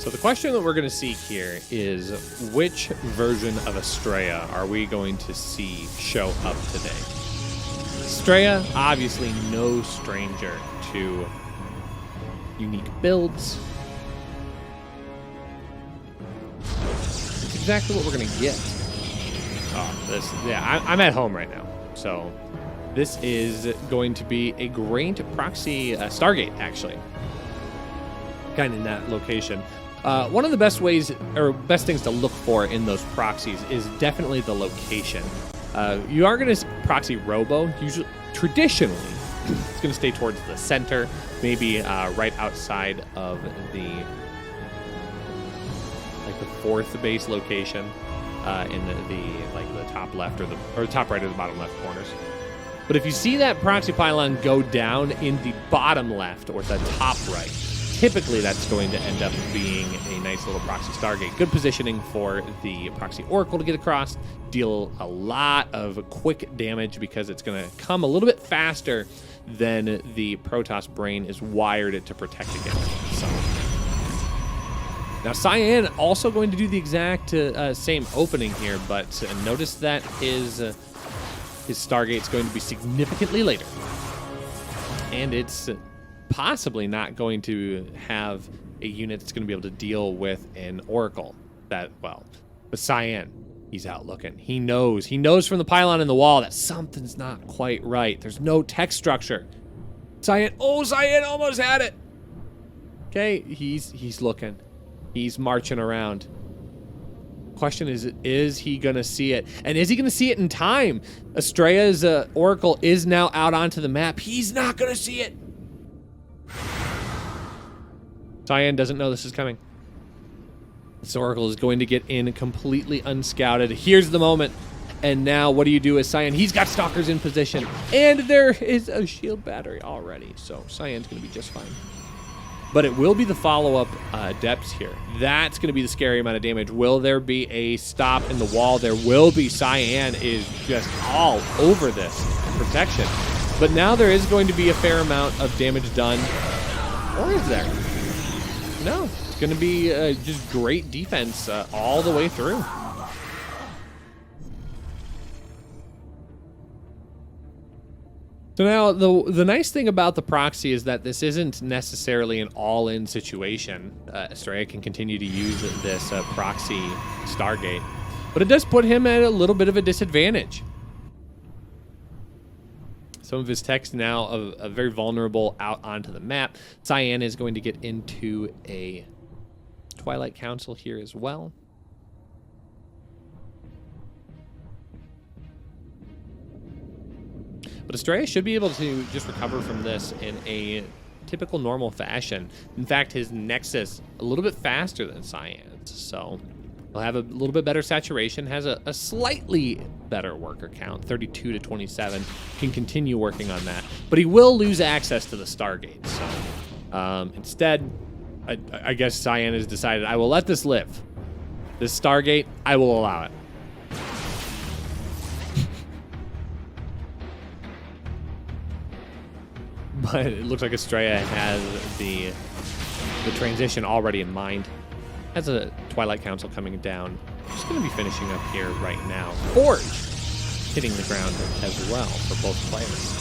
So the question that we're going to see here is, which version of Astrea are we going to see show up today? Astrea, obviously no stranger to unique builds. It's exactly what we're going to get. I'm at home right now. So this is going to be a great proxy Stargate, actually. Kind of in that location. One of the best ways, or best things to look for in those proxies is definitely the location. You are going to proxy Robo. Usually, traditionally, it's going to stay towards the center, maybe right outside of the fourth base location in the top left or the top right or the bottom left corners. But if you see that proxy pylon go down in the bottom left or the top right, typically that's going to end up being a nice little proxy Stargate. Good positioning for the proxy Oracle to get across, deal a lot of quick damage because it's going to come a little bit faster than the Protoss brain is wired to protect against. So now CYAN also going to do the exact same opening here, but notice that his Stargate's going to be significantly later. And it's possibly not going to have a unit that's going to be able to deal with an Oracle that well. But CYAN, he's out looking. He knows from the pylon in the wall that something's not quite right. There's no tech structure. CYAN almost had it. Okay, he's looking. He's marching around. Question is he going to see it? And is he going to see it in time? Astrea's Oracle is now out onto the map. He's not going to see it. CYAN doesn't know this is coming. This Oracle is going to get in completely unscouted. Here's the moment. And now what do you do as CYAN? He's got Stalkers in position. And there is a shield battery already. So CYAN's going to be just fine. But it will be the follow-up depths here. That's going to be the scary amount of damage. Will there be a stop in the wall? There will be. CYAN is just all over this protection. But now there is going to be a fair amount of damage done. Or is there? No. It's going to be just great defense all the way through. So now, the nice thing about the proxy is that this isn't necessarily an all-in situation. Astrea can continue to use this proxy Stargate, but it does put him at a little bit of a disadvantage. Some of his tech's now very vulnerable out onto the map. CYAN is going to get into a Twilight Council here as well. But Astrea should be able to just recover from this in a typical normal fashion. In fact, his Nexus a little bit faster than CYAN's, so he'll have a little bit better saturation, has a slightly better worker count, 32 to 27, can continue working on that. But he will lose access to the Stargate, so instead, I guess CYAN has decided, I will let this live. This Stargate, I will allow it. But it looks like Astrea has the transition already in mind. Has a Twilight Council coming down. Just going to be finishing up here right now. Forge hitting the ground as well for both players.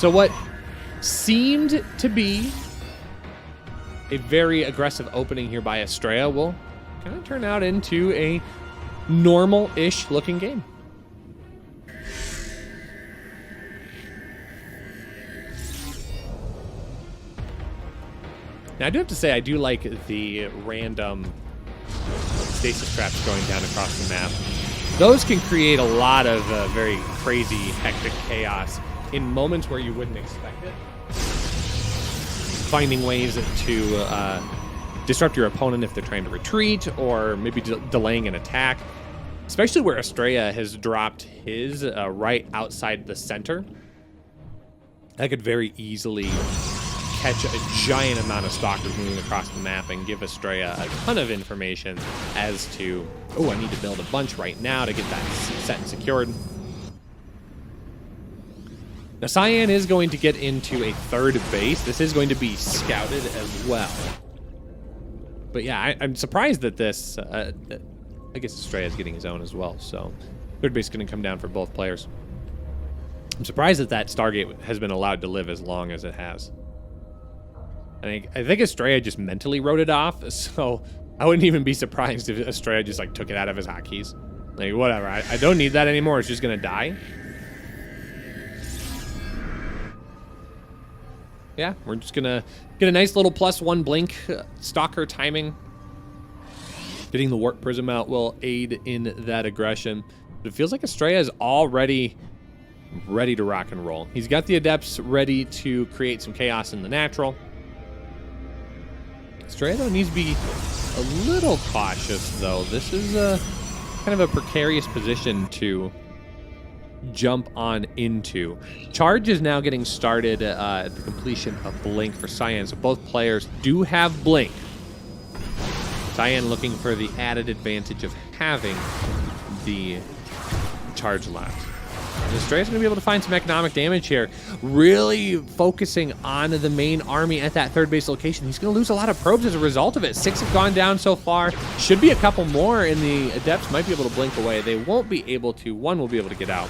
So what seemed to be a very aggressive opening here by Astrea will kind of turn out into a normal-ish looking game. Now, I do have to say, I do like the random stasis traps going down across the map. Those can create a lot of very crazy, hectic chaos in moments where you wouldn't expect it. Finding ways to disrupt your opponent if they're trying to retreat, or maybe delaying an attack. Especially where Astrea has dropped his right outside the center. That could very easily catch a giant amount of stalkers moving across the map and give Astrea a ton of information as to, oh, I need to build a bunch right now to get that set and secured. Now, CYAN is going to get into a third base. This is going to be scouted as well. But yeah, I'm surprised that this, I guess Astrea is getting his own as well, so third base is going to come down for both players. I'm surprised that that Stargate has been allowed to live as long as it has. I think Astrea just mentally wrote it off, so I wouldn't even be surprised if Astrea just like took it out of his hotkeys. Like, whatever, I don't need that anymore, it's just going to die. Yeah, we're just gonna get a nice little +1 blink. Stalker timing. Getting the Warp Prism out will aid in that aggression. But it feels like Astrea is already ready to rock and roll. He's got the Adepts ready to create some chaos in the natural. Astrea, though, needs to be a little cautious, though. This is kind of a precarious position to jump on into. Charge is now getting started at the completion of Blink for CYAN, so both players do have Blink. CYAN looking for the added advantage of having the charge left. Astrea's going to be able to find some economic damage here, really focusing on the main army at that third base location. He's going to lose a lot of probes as a result of it. 6 have gone down so far. Should be a couple more, and the Adepts might be able to blink away. They won't be able to. 1 will be able to get out.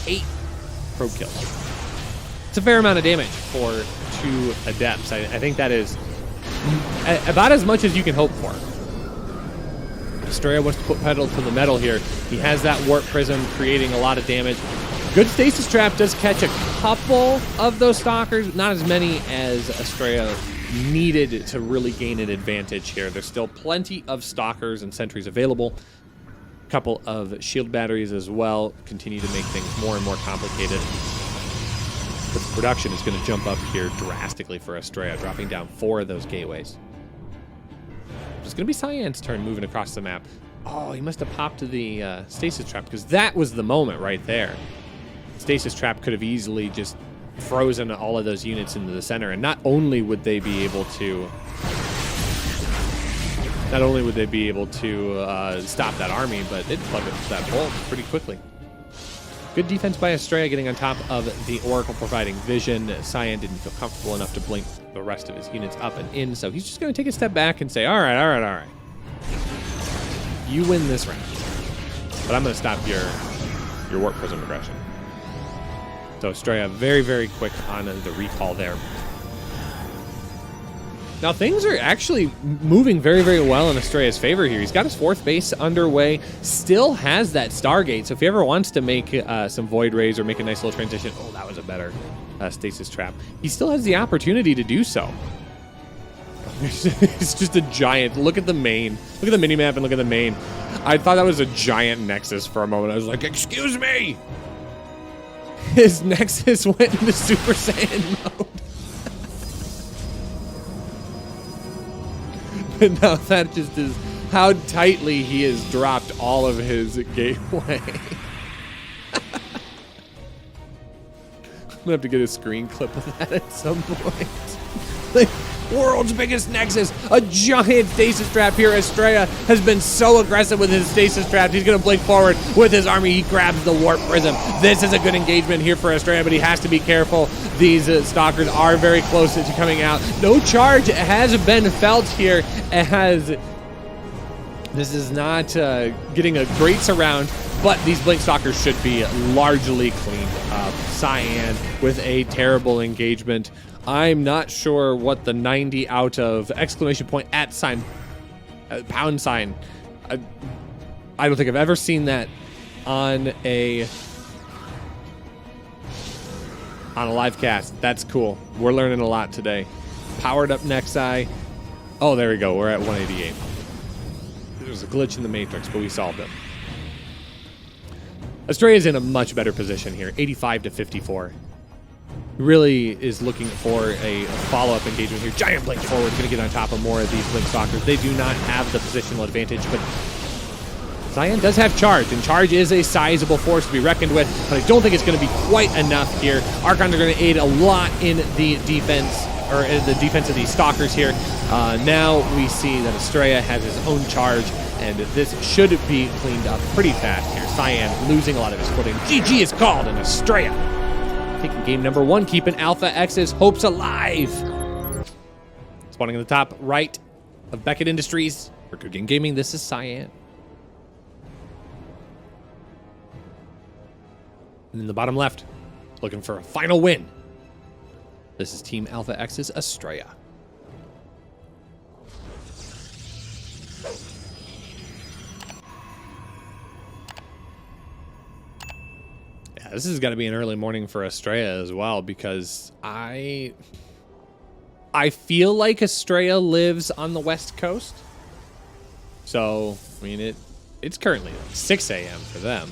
8 probe kills. It's a fair amount of damage for 2 Adepts. I think that is about as much as you can hope for. Astrea wants to put pedal to the metal here. He has that Warp Prism creating a lot of damage. Good Stasis Trap does catch a couple of those Stalkers, not as many as Astrea needed to really gain an advantage here. There's still plenty of Stalkers and Sentries available. Couple of shield batteries as well continue to make things more and more complicated. But the production is going to jump up here drastically for Astrea, dropping down 4 of those gateways. It's going to be CYAN's turn moving across the map. Oh, he must have popped to the Stasis Trap, because that was the moment right there. Stasis Trap could have easily just frozen all of those units into the center, and not only would they be able to stop that army, but it'd plug up that bolt pretty quickly. Good defense by Astrea getting on top of the Oracle, providing vision. CYAN didn't feel comfortable enough to blink the rest of his units up and in, so he's just going to take a step back and say, all right. You win this round, but I'm going to stop your Warp Prism aggression. So Astrea very, very quick on the recall there. Now, things are actually moving very, very well in Astrea's favor here. He's got his 4th base underway, still has that Stargate, so if he ever wants to make some Void Rays or make a nice little transition, oh, that was a better Stasis Trap, he still has the opportunity to do so. It's just a giant. Look at the main. Look at the minimap and look at the main. I thought that was a giant Nexus for a moment. I was like, excuse me! His Nexus went into Super Saiyan mode. But now that just is how tightly he has dropped all of his gateway. I'm gonna have to get a screen clip of that at some point. Like, world's biggest Nexus, a giant Stasis Trap here. Astrea has been so aggressive with his Stasis Trap. He's gonna blink forward with his army. He grabs the Warp Prism. This is a good engagement here for Astrea, but he has to be careful. These Stalkers are very close to coming out. No charge has been felt here, as this is not getting a great surround, but these Blink Stalkers should be largely cleaned up. CYAN with a terrible engagement. I'm not sure what the 90 out of exclamation point at sign, pound sign. I don't think I've ever seen that on a live cast. That's cool. We're learning a lot today. Powered up Nexi. Oh, there we go. We're at 188. There was a glitch in the Matrix, but we solved it. Astrea is in a much better position here. 85 to 54. Really is looking for a follow-up engagement here. Giant blink forward, going to get on top of more of these Blink Stalkers. They do not have the positional advantage, but CYAN does have charge, and charge is a sizable force to be reckoned with, but I don't think it's going to be quite enough here. Archons are going to aid a lot in the defense, or in the defense of these Stalkers here. Now we see that Astrea has his own charge, and this should be cleaned up pretty fast here. CYAN losing a lot of his footing. GG is called, and Astrea taking game number 1, keeping Alpha X's hopes alive. Spawning in the top right of Beckett Industries for Good Game Gaming, this is CYAN. And in the bottom left, looking for a final win, this is Team Alpha X's Astrea. Yeah, this is going to be an early morning for Astrea as well, because I feel like Astrea lives on the West Coast. So, I mean, it's currently like 6 a.m. for them.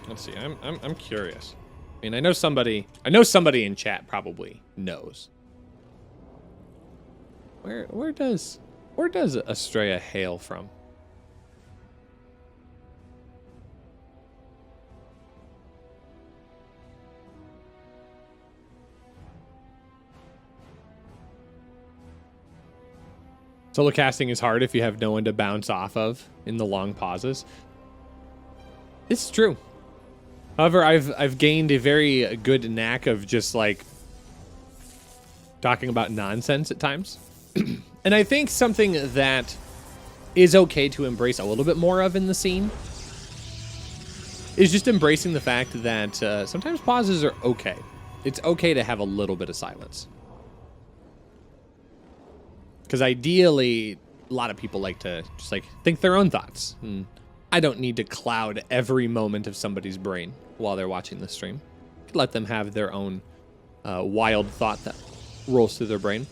Let's see. I'm curious. I mean, I know somebody in chat probably knows. Where does Astrea hail from? Solo casting is hard if you have no one to bounce off of in the long pauses. It's true. However, I've gained a very good knack of just like talking about nonsense at times. And I think something that is okay to embrace a little bit more of in the scene is just embracing the fact that sometimes pauses are okay. It's okay to have a little bit of silence. Because ideally, a lot of people like to just like think their own thoughts. And I don't need to cloud every moment of somebody's brain while they're watching the stream. Let them have their own wild thought that rolls through their brain.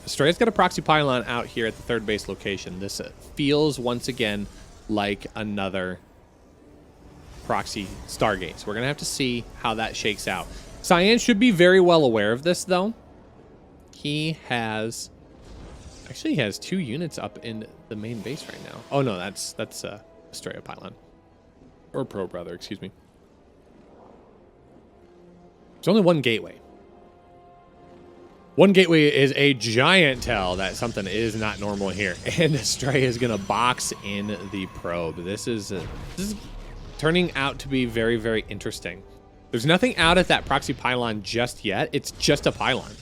Astrea's got a proxy pylon out here at the third base location. This feels once again like another proxy Stargate. So we're going to have to see how that shakes out. CYAN should be very well aware of this, though. He has 2 units up in the main base right now. Oh no, that's Astrea pylon, or probe rather, excuse me. There's only one gateway. One gateway is a giant tell that something is not normal here, and Astrea is gonna box in the probe. This is turning out to be very, very interesting. There's nothing out at that proxy pylon just yet. It's just a pylon.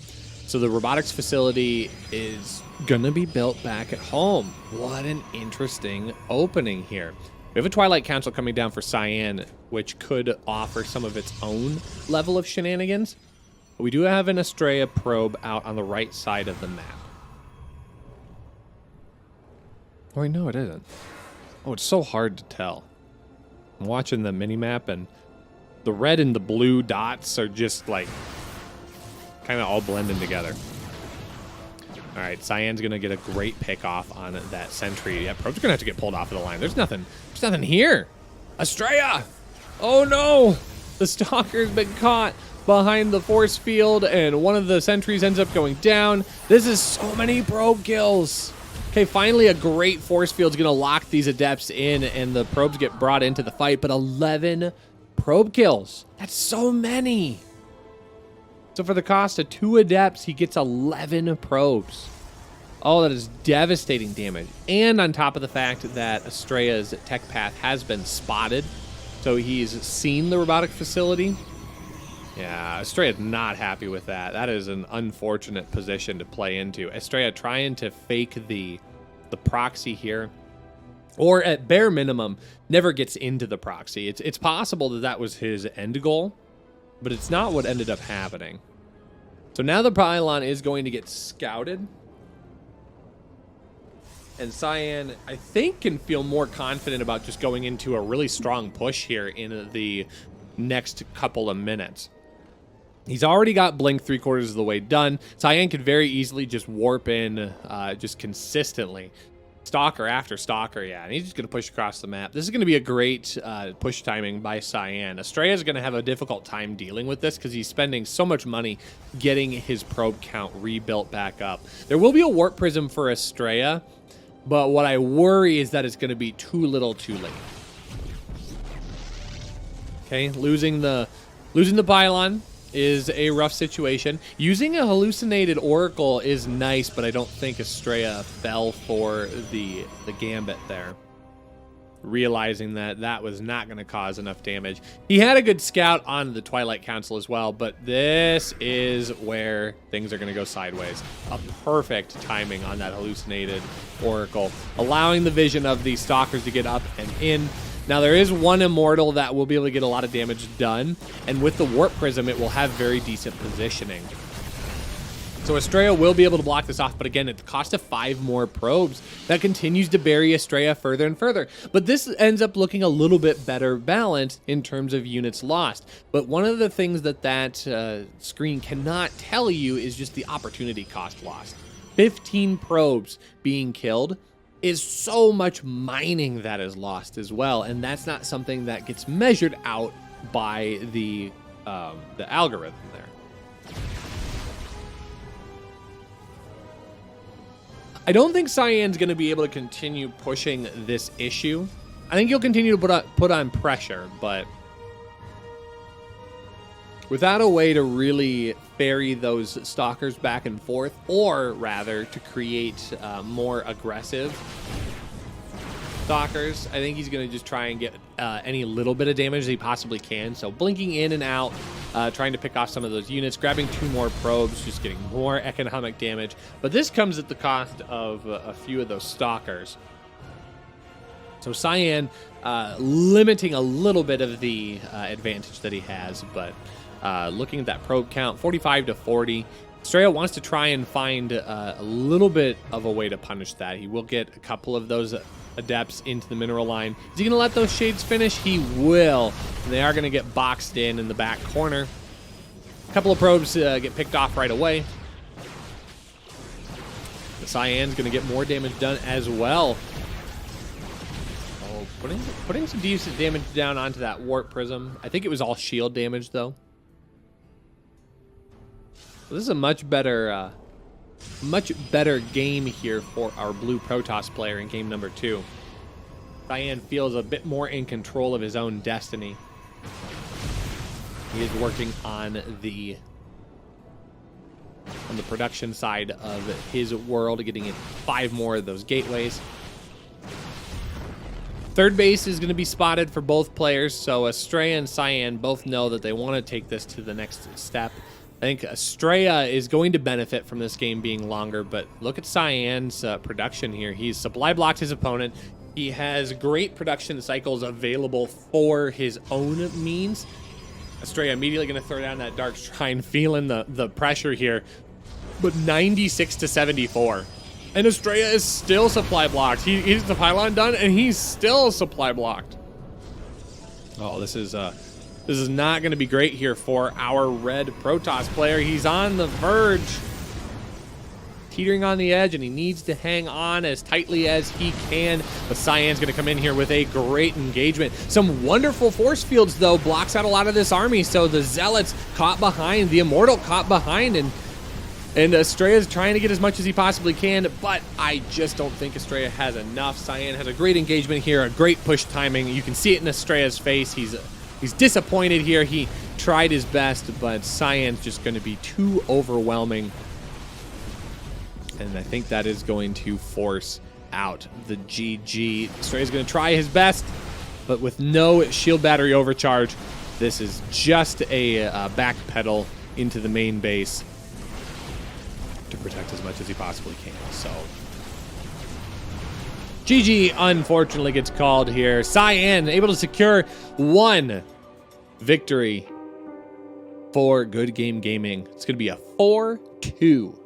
So the robotics facility is gonna be built back at home. What an interesting opening here. We have a Twilight Council coming down for CYAN, which could offer some of its own level of shenanigans. But we do have an Astrea probe out on the right side of the map. Oh, wait, no, it isn't. Oh, it's so hard to tell. I'm watching the mini-map, and the red and the blue dots are just like kind of all blending together. All right, CYAN's gonna get a great pick off on that sentry. Yeah, probe's gonna have to get pulled off of the line. There's nothing here. Astrea! Oh no! The stalker's been caught behind the force field, and one of the sentries ends up going down. This is so many probe kills. Okay, finally a great force field's gonna lock these adepts in, and the probes get brought into the fight, but 11 probe kills. That's so many. So for the cost of 2 adepts, he gets 11 probes. Oh, that is devastating damage. And on top of the fact that Astrea's tech path has been spotted, so he's seen the robotic facility. Yeah, Astrea's not happy with that. That is an unfortunate position to play into. Astrea trying to fake the proxy here, or at bare minimum, never gets into the proxy. It's possible that that was his end goal, but it's not what ended up happening. So now the pylon is going to get scouted. And CYAN, I think, can feel more confident about just going into a really strong push here in the next couple of minutes. He's already got Blink 3/4 of the way done. CYAN could very easily just warp in just consistently. Stalker after Stalker, yeah, and he's just going to push across the map. This is going to be a great push timing by CYAN. Astrea is going to have a difficult time dealing with this because he's spending so much money getting his probe count rebuilt back up. There will be a warp prism for Astrea, but what I worry is that it's going to be too little too late. Okay, losing the pylon is a rough situation. Using a hallucinated oracle is nice, but I don't think Astrea fell for the gambit there. realizing that that was not going to cause enough damage. He had a good scout on the Twilight Council as well, but this is where things are going to go sideways. A perfect timing on that hallucinated Oracle, allowing the vision of these Stalkers to get up and in. Now, there is one Immortal that will be able to get a lot of damage done, and with the Warp Prism, it will have very decent positioning. So Astrea will be able to block this off, but again, at the cost of 5 more probes, that continues to bury Astrea further and further. But this ends up looking a little bit better balanced in terms of units lost. But one of the things that screen cannot tell you is just the opportunity cost lost. 15 probes being killed is so much mining that is lost as well, and that's not something that gets measured out by the algorithm there. I don't think CYAN's going to be able to continue pushing this issue. I think he'll continue to put on pressure, but without a way to really ferry those Stalkers back and forth, or rather to create more aggressive Stalkers, I think he's going to just try and get any little bit of damage that he possibly can. So blinking in and out, trying to pick off some of those units, grabbing 2 more probes, just getting more economic damage. But this comes at the cost of a few of those Stalkers. So CYAN limiting a little bit of the advantage that he has, but looking at that probe count, 45 to 40. Astrea wants to try and find a little bit of a way to punish that. He will get a couple of those Adepts into the mineral line. Is he going to let those Shades finish? He will. And they are going to get boxed in the back corner. A couple of probes get picked off right away. The CYAN's going to get more damage done as well. Oh, putting some decent damage down onto that Warp Prism. I think it was all shield damage, though. So this is a much better game here for our blue Protoss player in game number 2. CYAN feels a bit more in control of his own destiny. He is working on the production side of his world, getting in 5 more of those gateways. Third base is going to be spotted for both players, so Astrea and CYAN both know that they want to take this to the next step. I think Astrea is going to benefit from this game being longer, but look at CYAN's production here. He's supply blocked his opponent. He has great production cycles available for his own means. Astrea immediately going to throw down that Dark Shrine, feeling the pressure here, but 96 to 74. And Astrea is still supply blocked. He's the pylon done, and he's still supply blocked. Oh, this is not going to be great here for our red Protoss player. He's on the verge, teetering on the edge, and he needs to hang on as tightly as he can. But CYAN's going to come in here with a great engagement. Some wonderful force fields, though, blocks out a lot of this army. So the Zealots caught behind, the Immortal caught behind, and Astrea is trying to get as much as he possibly can, but I just don't think Astrea has enough. CYAN has a great engagement here, a great push timing. You can see it in Astrea's face. He's disappointed here. He tried his best, but CYAN's just going to be too overwhelming. And I think that is going to force out the GG. Astrea's going to try his best, but with no shield battery overcharge, this is just a back pedal into the main base to protect as much as he possibly can. So GG unfortunately gets called here. CYAN able to secure 1 victory for Good Game Gaming. It's going to be a 4-2